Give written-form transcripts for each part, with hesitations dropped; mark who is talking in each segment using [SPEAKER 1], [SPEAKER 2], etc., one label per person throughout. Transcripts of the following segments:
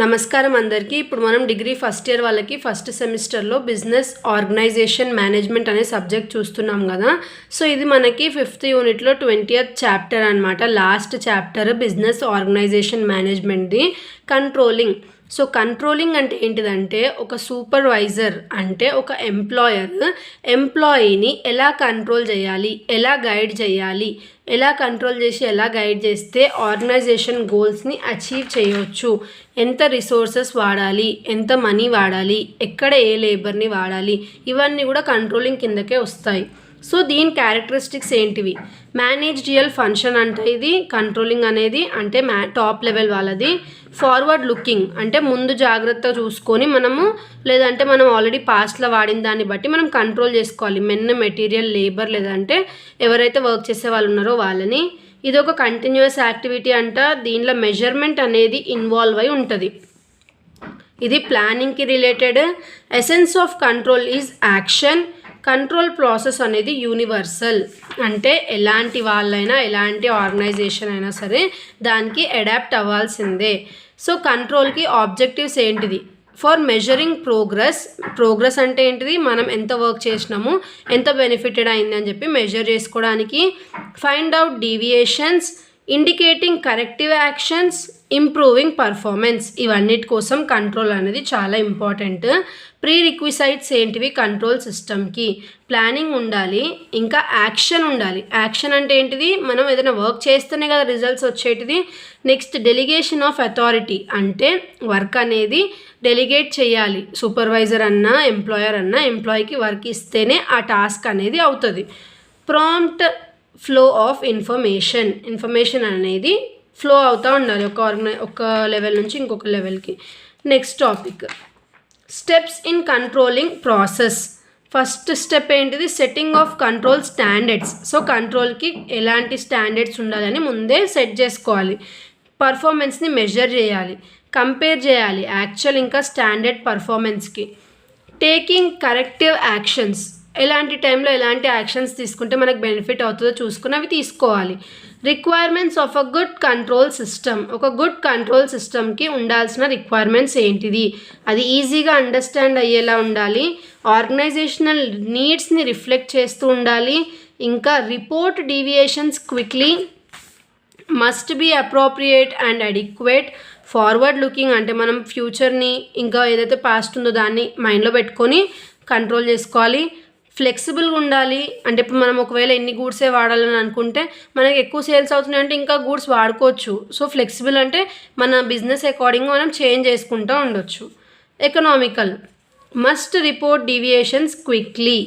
[SPEAKER 1] నమస్కారం అందరికీ. ఇప్పుడు మనం డిగ్రీ ఫస్ట్ ఇయర్ వాళ్ళకి ఫస్ట్ సెమిస్టర్లో బిజినెస్ ఆర్గనైజేషన్ మేనేజ్మెంట్ అనే సబ్జెక్ట్ చూస్తున్నాం కదా. సో ఇది మనకి 5th యూనిట్లో 20th చాప్టర్ అనమాట. లాస్ట్ చాప్టర్ బిజినెస్ ఆర్గనైజేషన్ మేనేజ్మెంట్ది కంట్రోలింగ్. సో కంట్రోలింగ్ అంటే ఏంటిదంటే ఒక సూపర్వైజర్ అంటే ఒక ఎంప్లాయీని ఎలా కంట్రోల్ చేయాలి, ఎలా గైడ్ చేయాలి, ఎలా కంట్రోల్ చేసి ఎలా గైడ్ చేస్తే ఆర్గనైజేషన్ గోల్స్ని అచీవ్ చేయవచ్చు, ఎంత రిసోర్సెస్ వాడాలి, ఎంత మనీ వాడాలి, ఎక్కడ ఏ లేబర్ని వాడాలి, ఇవన్నీ కూడా కంట్రోలింగ్ కిందకే వస్తాయి. సో దీని క్యారెక్టరిస్టిక్స్ ఏంటివి? మేనేజ్రియల్ ఫంక్షన్ అంటే ఇది కంట్రోలింగ్ అనేది అంటే టాప్ లెవెల్ వాళ్ళది. ఫార్వర్డ్ లుకింగ్ అంటే ముందు జాగ్రత్త చూసుకొని మనము లేదంటే మనం ఆల్రెడీ పాస్ట్లో వాడిన దాన్ని బట్టి మనం కంట్రోల్ చేసుకోవాలి మెటీరియల్, లేబర్ లేదంటే ఎవరైతే వర్క్ చేసే వాళ్ళు ఉన్నారో వాళ్ళని. ఇది ఒక కంటిన్యూస్ యాక్టివిటీ అంట. దీనిలో మెజర్మెంట్ అనేది ఇన్వాల్వ్ అయి ఉంటుంది. ఇది ప్లానింగ్కి related. Essence of control is action. Control process అనేది యూనివర్సల్ అంటే ఎలాంటి వాళ్ళైనా ఎలాంటి ఆర్గనైజేషన్ అయినా సరే దానికి అడాప్ట్ అవ్వాల్సిందే. సో కంట్రోల్కి ఆబ్జెక్టివ్స్ ఏంటిది? ఫర్ మెజరింగ్ ప్రోగ్రెస్ అంటే ఏంటిది? మనం ఎంత వర్క్ చేసినాము, ఎంత బెనిఫిటెడ్ అయింది అని చెప్పి మెజర్ చేసుకోవడానికి. Find out deviations, indicating corrective actions, improving performance. ఇవన్నిటి కోసం కంట్రోల్ అనేది చాలా ఇంపార్టెంట్. ప్రీ రిక్విసైట్స్ ఏంటివి కంట్రోల్ సిస్టమ్కి? ప్లానింగ్ ఉండాలి, ఇంకా యాక్షన్ ఉండాలి. యాక్షన్ అంటే ఏంటిది? మనం ఏదైనా వర్క్ చేస్తేనే కదా రిజల్ట్స్ వచ్చేటిది. నెక్స్ట్ డెలిగేషన్ ఆఫ్ అథారిటీ అంటే వర్క్ అనేది డెలిగేట్ చేయాలి. సూపర్వైజర్ అన్నా ఎంప్లాయర్ అన్నా ఎంప్లాయీకి వర్క్ ఇస్తేనే ఆ టాస్క్ అనేది అవుతుంది. ప్రాంప్ట్ ఫ్లో ఆఫ్ ఇన్ఫర్మేషన్ అనేది ఫ్లో అవుతూ ఉండాలి ఒక లెవెల్ నుంచి ఇంకొక లెవెల్కి. Next topic steps in controlling process. First step ఏంటిది? Setting of control standards. So కంట్రోల్కి ఎలాంటి స్టాండర్డ్స్ ఉండాలని ముందే సెట్ చేసుకోవాలి. పర్ఫార్మెన్స్ని మెజర్ చేయాలి, కంపేర్ చేయాలి యాక్చువల్ ఇంకా స్టాండర్డ్ పర్ఫార్మెన్స్కి. Taking corrective actions. ఎలాంటి టైంలో ఎలాంటి యాక్షన్స్ తీసుకుంటే మనకు బెనిఫిట్ అవుతుందో చూసుకుని అవి తీసుకోవాలి. Requirements of a good control system. ఒక గుడ్ కంట్రోల్ సిస్టమ్కి ఉండాల్సిన రిక్వైర్మెంట్స్ ఏంటిది? అది ఈజీగా అండర్స్టాండ్ అయ్యేలా ఉండాలి, ఆర్గనైజేషనల్ నీడ్స్ని రిఫ్లెక్ట్ చేస్తూ ఉండాలి, ఇంకా report deviations quickly, must be appropriate and adequate. Forward looking అంటే మనం ఫ్యూచర్ని ఇంకా ఏదైతే పాస్ట్ ఉందో దాన్ని మైండ్లో పెట్టుకొని కంట్రోల్ చేసుకోవాలి. ఫ్లెక్సిబుల్గా ఉండాలి అంటే ఇప్పుడు మనం ఒకవేళ ఎన్ని గూడ్సే వాడాలని అనుకుంటే మనకి ఎక్కువ సేల్స్ అవుతున్నాయంటే ఇంకా గూడ్స్ వాడుకోవచ్చు. సో ఫ్లెక్సిబుల్ అంటే మన బిజినెస్ అకార్డింగ్ మనం చేంజ్ చేసుకుంటూ ఉండొచ్చు. Economical, must report deviations quickly.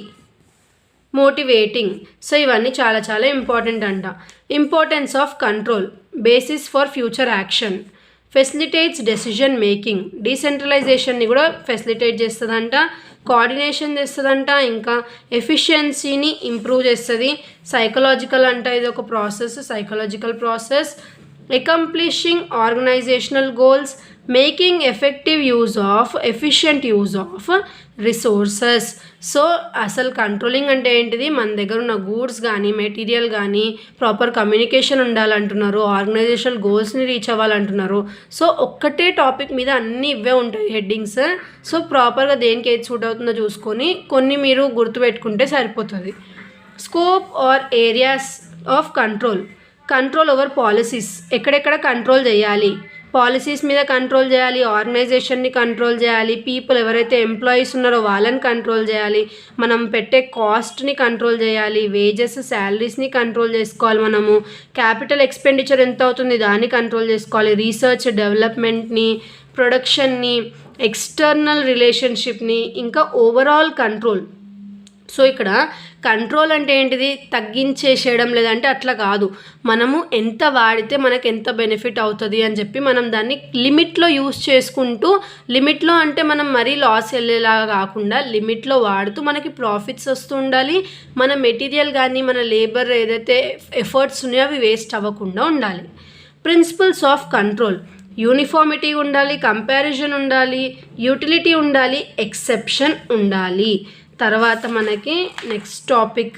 [SPEAKER 1] Motivating. So ఇవన్నీ చాలా చాలా ఇంపార్టెంట్ అంట. Importance of control, basis for future action. Facilitates decision making. డీసెంట్రలైజేషన్ని కూడా ఫెసిలిటేట్ చేస్తుందంట, కోఆర్డినేషన్ చేస్తుందంట, ఇంకా ఎఫిషియన్సీని ఇంప్రూవ్ చేస్తుంది. సైకలాజికల్ అంట, ఇది ఒక process, psychological process. Accomplishing organisational goals, making efficient use of resources. So అసలు కంట్రోలింగ్ అంటే ఏంటిది? మన దగ్గర ఉన్న గూడ్స్ కానీ మెటీరియల్ కానీ ప్రాపర్ కమ్యూనికేషన్ ఉండాలంటున్నారు, ఆర్గనైజేషనల్ గోల్స్ని రీచ్ అవ్వాలంటున్నారు. సో ఒక్కటే టాపిక్ మీద అన్నీ ఇవే ఉంటాయి హెడ్డింగ్స్. సో ప్రాపర్గా దేనికి ఏది సూట్ అవుతుందో చూసుకొని కొన్ని మీరు గుర్తుపెట్టుకుంటే సరిపోతుంది. Scope or areas of control over policies. ఎక్కడెక్కడ కంట్రోల్ చేయాలి? పాలసీస్ మీద కంట్రోల్ చేయాలి, ఆర్గనైజేషన్ని కంట్రోల్ చేయాలి, పీపుల్ ఎవరైతే ఎంప్లాయీస్ ఉన్నారో వాళ్ళని కంట్రోల్ చేయాలి, మనం పెట్టే కాస్ట్ని కంట్రోల్ చేయాలి, వేజెస్ శాలరీస్ని కంట్రోల్ చేసుకోవాలి, మనము క్యాపిటల్ ఎక్స్పెండిచర్ ఎంత అవుతుంది దాన్ని కంట్రోల్ చేసుకోవాలి, రీసెర్చ్ డెవలప్మెంట్ని, ప్రొడక్షన్ని, ఎక్స్టర్నల్ రిలేషన్షిప్ని, ఇంకా ఓవరాల్ కంట్రోల్. సో ఇక్కడ కంట్రోల్ అంటే ఏంటిది? తగ్గించేసేయడం లేదంటే అట్లా కాదు, మనము ఎంత వాడితే మనకు ఎంత బెనిఫిట్ అవుతుంది అని చెప్పి మనం దాన్ని లిమిట్లో యూస్ చేసుకుంటూ, లిమిట్లో అంటే మనం మరీ లాస్ వెళ్ళేలాగా కాకుండా లిమిట్లో వాడుతూ మనకి ప్రాఫిట్స్ వస్తూ ఉండాలి, మన మెటీరియల్ కానీ మన లేబర్ ఏదైతే ఎఫర్ట్స్ ఉన్నాయో అవి వేస్ట్ అవ్వకుండా ఉండాలి. ప్రిన్సిపల్స్ ఆఫ్ కంట్రోల్, యూనిఫార్మిటీ ఉండాలి, కంపారిజన్ ఉండాలి, యూటిలిటీ ఉండాలి, ఎక్సెప్షన్ ఉండాలి. తర్వాత మనకి next topic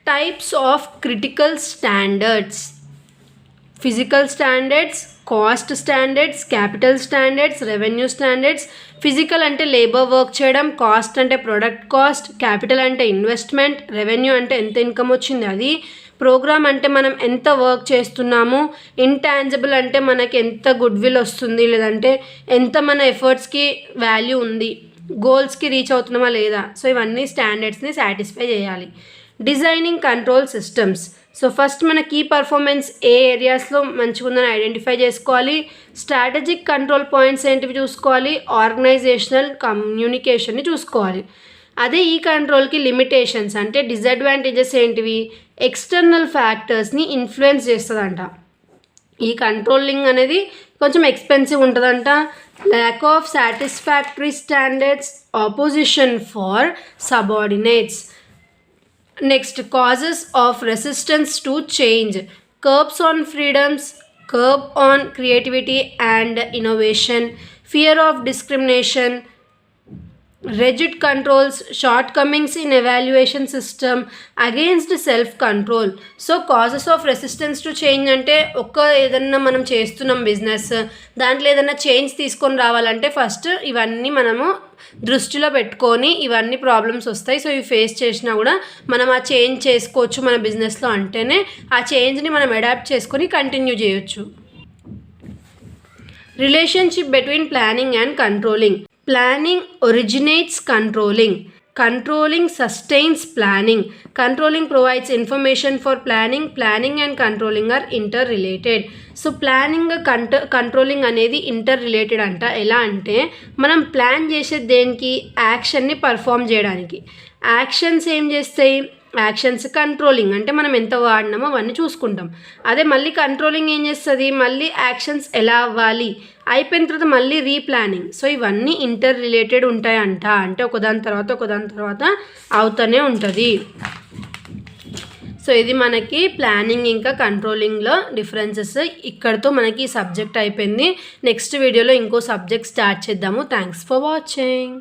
[SPEAKER 1] types of critical standards. Physical standards, cost standards, capital standards, revenue standards. Physical అంటే లేబర్ వర్క్ చేయడం, కాస్ట్ అంటే ప్రొడక్ట్ కాస్ట్, క్యాపిటల్ అంటే ఇన్వెస్ట్మెంట్, రెవెన్యూ అంటే ఎంత ఇన్కమ్ వచ్చింది అది, ప్రోగ్రామ్ అంటే మనం ఎంత వర్క్ చేస్తున్నాము, ఇంటాంజిబుల్ అంటే మనకి ఎంత గుడ్ విల్ వస్తుంది లేదంటే ఎంత మన ఎఫర్ట్స్కి వాల్యూ ఉంది, గోల్స్కి రీచ్ అవుతున్నామా లేదా. సో ఇవన్నీ స్టాండర్డ్స్ని సాటిస్ఫై చేయాలి. Designing control systems. So first మన కీ పర్ఫార్మెన్స్ ఏ ఏరియాస్లో మంచిగా ఉందని ఐడెంటిఫై చేసుకోవాలి. స్ట్రాటజిక్ కంట్రోల్ పాయింట్స్ ఏంటివి చూసుకోవాలి. ఆర్గనైజేషనల్ కమ్యూనికేషన్ని చూసుకోవాలి. అదే ఈ కంట్రోల్కి లిమిటేషన్స్ అంటే డిసడ్వాంటేజెస్ ఏంటివి, ఎక్స్టర్నల్ ఫ్యాక్టర్స్ని ఇన్ఫ్లుయెన్స్ చేస్తుందంట. ఈ కంట్రోలింగ్ అనేది కొంచెం ఎక్స్పెన్సివ్ ఉంటుందంట. Lack of satisfactory standards, opposition for subordinates. Next causes of resistance to change, curbs on freedoms, curb on creativity and innovation, fear of discrimination, rigid controls, shortcomings in evaluation system, against self control. So causes of resistance to change అంటే ఏదన్నా మనం చేస్తున్నాం business, దాంట్లో ఏదైనా change తీసుకొని రావాలంటే first ఇవన్నీ మనము దృష్టిలో పెట్టుకొని ఇవన్నీ ప్రాబ్లమ్స్ వస్తాయి. సో ఇవి ఫేస్ చేసినా కూడా మనం ఆ చేంజ్ చేసుకోవచ్చు మన బిజినెస్లో, అంటేనే ఆ చేంజ్ని మనం అడాప్ట్ చేసుకొని కంటిన్యూ చేయొచ్చు. Relationship between planning and controlling. Planning originates controlling. Controlling sustains planning. Controlling provides information for planning. Planning and controlling are interrelated. So planning controlling అనేది ఇంటర్రిలేటెడ్ అంట. ఎలా అంటే మనం ప్లాన్ చేసేది దేనికి, యాక్షన్ని పర్ఫామ్ చేయడానికి. యాక్షన్స్ ఏం చేస్తాయి, యాక్షన్స్ కంట్రోలింగ్ అంటే మనం ఎంత వాడినామో అవన్నీ చూసుకుంటాం. అదే మళ్ళీ కంట్రోలింగ్ ఏం చేస్తుంది, మళ్ళీ యాక్షన్స్ ఎలా అవ్వాలి, అయిపోయిన తర్వాత మళ్ళీ రీప్లానింగ్. సో ఇవన్నీ ఇంటర్ రిలేటెడ్ ఉంటాయంట. అంటే ఒకదాని తర్వాత అవుతూనే ఉంటుంది. సో ఇది మనకి ప్లానింగ్ ఇంకా కంట్రోలింగ్లో డిఫరెన్సెస్. ఇక్కడితో మనకి ఈ సబ్జెక్ట్ అయిపోయింది. నెక్స్ట్ వీడియోలో ఇంకో సబ్జెక్ట్ స్టార్ట్ చేద్దాము. Thanks for watching.